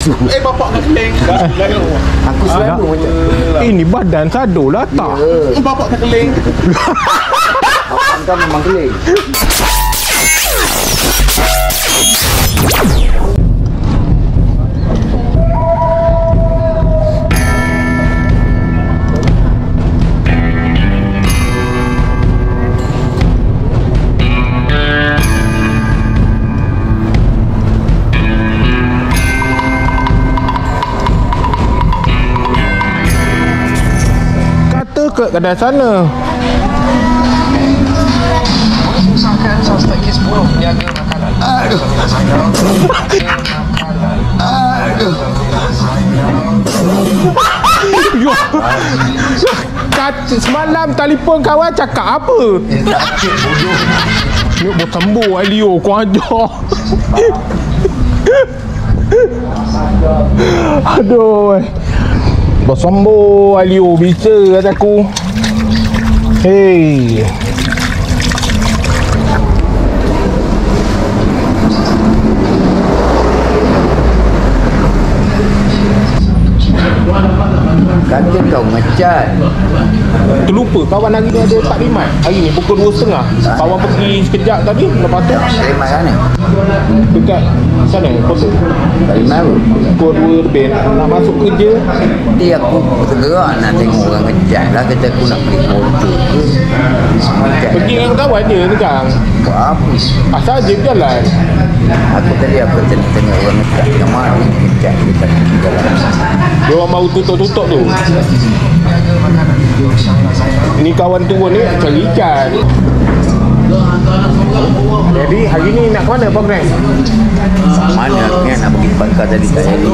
susu. Bapak nak keling. Aku selalu macam ini badan sado lah tak? Bapak nak keling. Kau memang keling. Ke kedai sana. Usahakan suspek kes 10 penjaga makanan. Aduh. Yo. Semalam telefon kawan cakap apa? Sakit bodoh. Yuk bersembuh Elio kau ajar. Aduh. Bersembuh Elio bisa kataku. Hei. Kata kau ngecat. Terlupa kawan hari ni ada tak rimat. Hari ni pukul 2.30. Kawan pergi sekejap tadi. Lepas tu Rimat mana? dekat sana kota. Tak rimat apa? Pukul 2 lebih nak masuk kerja. Nanti aku tergerak nak tengok orang ngecat lah. Kata aku nak beli motor ke. Ngecat. Pergi dengan kawan je sekarang. Buat apa? Asal je berjalan. Aku tadi apa tengok orang ngecat. Yang mana ngecat dekat jalan. Dia orang baru tutup-tutup tu. Ni kawan turun ni cari ikan. Jadi hari ni nak ke mana program? Mana ni nak pergi bakar tadi kat Eli.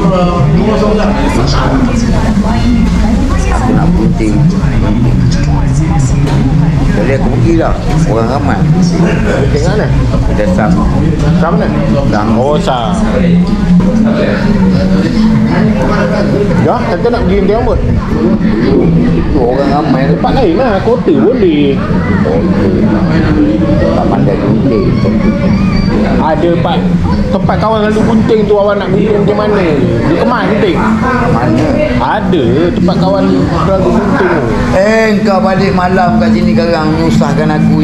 Aku nak bunting. Jadi aku pergi lah. Orang ramai. Tengok mana? Ada Sam. Sam mana? Sam. Oh Sam. Ya, kata nak pergi dia rambut. Orang ramai. Tempat lain lah, kota boleh. Tak pandai bunting. Ada tempat kawan lalu gunting tu, awak nak gunting macam mana? Di Kemas gunting? Mana? Ada tempat kawan lalu gunting tu. Kau balik malam kat sini sekarang menyusahkan aku.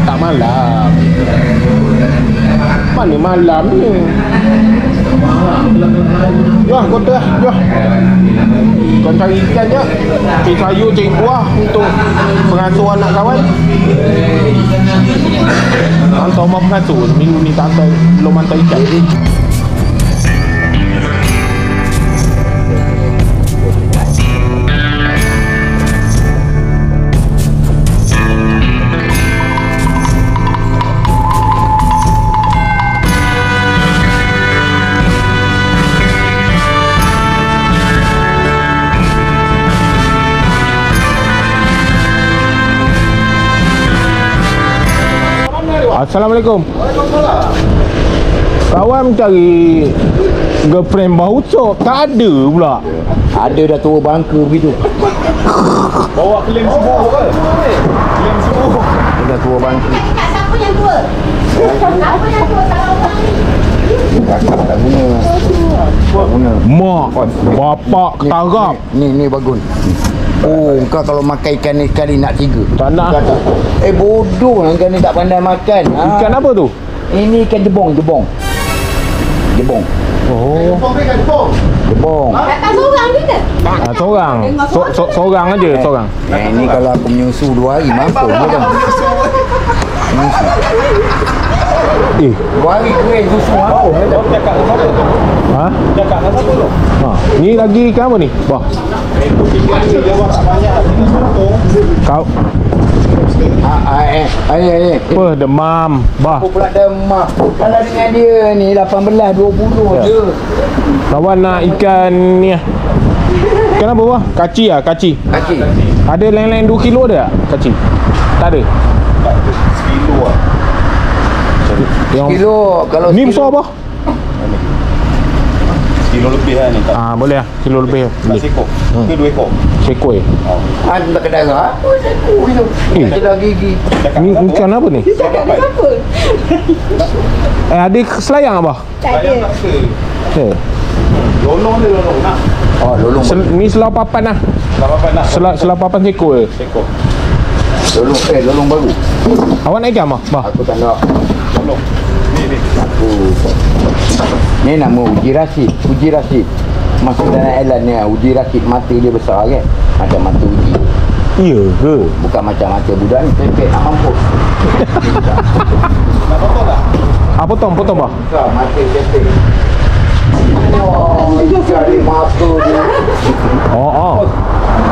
Tak malam. Mana malam ni? Jom kota lah, jom. Kau cari ikan je. Cari sayur, cari buah untuk pengasuh anak kawan. Hantar rumah pengasuh. Minggu ni tak hantar, belum hantar ikan. Assalamualaikum. Kawan mencari girlfriend baru cop, tak ada pula. Ada dah tua bangka begitu. Bawa klaim semua ke? Klaim semua. Dia dah tua bangka. Siapa yang tua? Siapa yang tua kalau orang ni? Kakak tak guna. Tak guna. Mak, bapak ketarap. Ni bagus. Oh, kau kalau makan ikan ni sekali nak 3. Tak nak. Bodoh lah, ikan ni tak pandai makan. Ikan apa tu? Ini ikan jebong. Oh. Jebong. Datang seorang je ke? Seorang. Seorang aja, seorang. Ni kalau aku menyusu 2 hari mampu je dah. Eh, 2 hari kering susu mampu je dah. Cakap dengan siapa tu? ha? Cakap dengan siapa tu? Ha. Ni lagi ikan apa ni? Bah. Dia buat tak banyak. Kau apa demam? Bah. Aku pula demam. Kalau dengan dia ni 18 20 je. Kawan nak ikan ni ah. Ikan apa bah? Kaci ah, kaci. Kaki. Ada lain-lain 2 kilo ada tak kaci? Tak ada. Sekilo lah. Yang Kilo kalau ni sekilo- besar apa? Sekilo lebih lah ni. Tak Ah, boleh lah. Kilo lebih. Boleh. sekor. Ke 2 ekor? Sekoi. tak ke darah. Apa seku itu? Eh. Tak jelas gigi. Ni ikan apa ni? Cakap dengan siapa? Ada selayang apa? Tak ada. Bayang tak ke? Eh. Lolong dia lolong nak. Oh, lolong. Ni selau papan lah. Apa nak? Selau papan seekor. Sekor. Lolong baru. Awak nak ikan mah? Bah. Aku tak nak. Lolong. Ni. Aku. Ni nama Uji Rashid. Masuk dalam Island ni, Uji Rashid mata dia besar kan? Macam mata Uji. Iya ke? Bukan macam mata budak ni, pepek nak mampus. Nak potong tak? Potong bah. Besar, mata pepek. Oh, cari mata dia. Oh.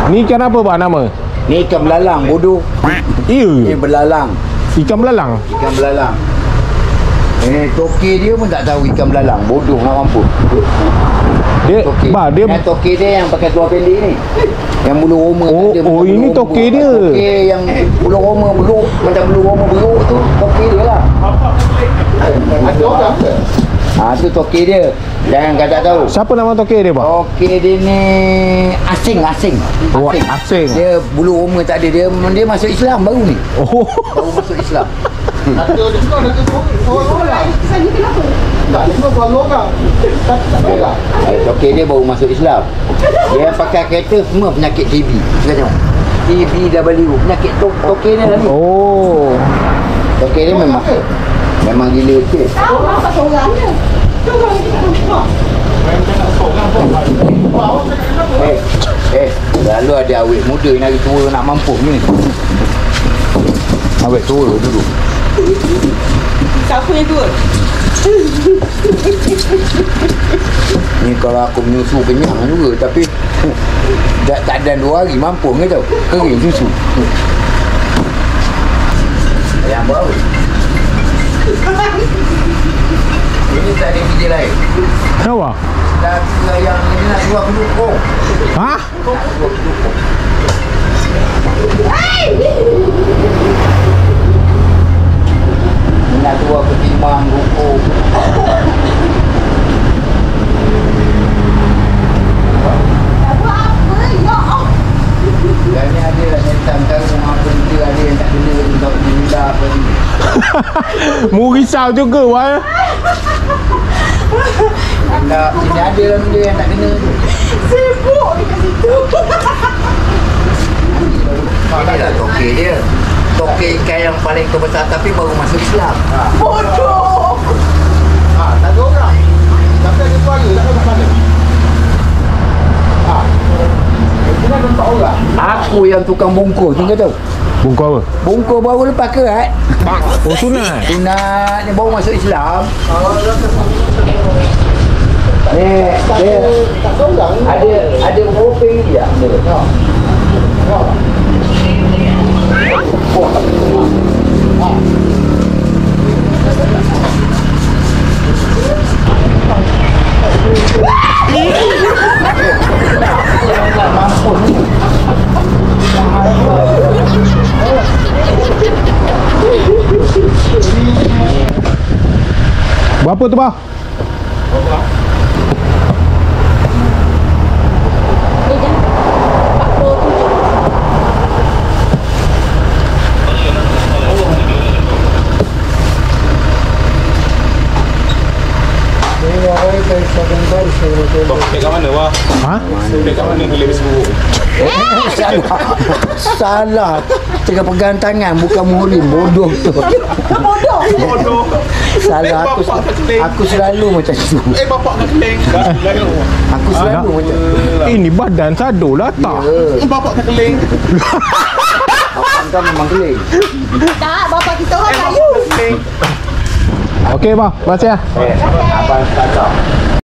Ni ikan apa bah nama? Ni ikan belalang, bodoh. Ni Iya. belalang. Ikan belalang. Ikan belalang. Ini toke dia pun tak tahu ikan belalang. Bodoh nak mampus. Dia Toke. bah dia Yang toke dia yang pakai tuar pendek ni. Yang bulu roma Oh, tak ada. oh, macam ini bulu toke roma. dia. Toke yang bulu roma beluk. Macam bulu roma beluk tu. Toke dia lah. Ada orang ke? Tu toke dia. Jangan kau tak tahu. siapa nama toke dia bah? Toke dia ni asing. Oh, asing. Dia bulu roma tak ada. Dia masuk Islam baru ni. Oh. Baru masuk Islam. Ada orang. Saya kenapa? Tak, semua orang. Tak. Toke dia baru masuk Islam. Dia pakai kereta semua penyakit TB. Kita tengok. TBW. Penyakit toke dia lah ni. Oh. Toke dia memang gila kecil. Tahu apa seorangnya? Cuba kita nampak. Lalu ada awet muda yang hari tua nak mampu ni. Awet tua duduk. Siapa yang tua? Ni kalau aku menyusu kenyang juga, tapi tak ada 2 hari mampu ke tau. Kering susu. Yang bau. Ini tak ada video lain. Kenapa? Dah yang ini nak jual pendukung. Hah? Nak jual ketimbang rukuk. Dan ni ada lah setan karung apa dia, ada yang tak kena untuk denda apa ni. Mu risau juga wah. Tak, sini ada lah benda yang tak kena tu. Sibuk dekat situ. Ini lah toke dia. Toke ikan yang paling terbesar tapi baru masuk Islam. Bodoh. Tak ada orang. Tapi ada suara, tak ada mana. Kita nampak orang. Aku yang tukang bungkus ni kau tahu. Bungkus apa? Bungkus baru lepas kerat. Oh, sunat. Sunat ni baru masuk Islam. Ni dia Tak ada orang. ada hoping dia. Berapa tu bah? Dekat mana wah? Ha? Dekat mana boleh berseru? Salah. Tengah pegang tangan bukan murim. Bodoh tu. Bodoh. Bodoh. Salah aku. Bapak kat keling. Aku selalu macam tu. Bapak kat keling. Aku selalu macam tu. Ini badan sado lah tak? Bapak kat keling. Abang kan memang keling. Tak, bapak kita orang kayu. Keling. Okey bah, terima kasih. Abang tak tahu.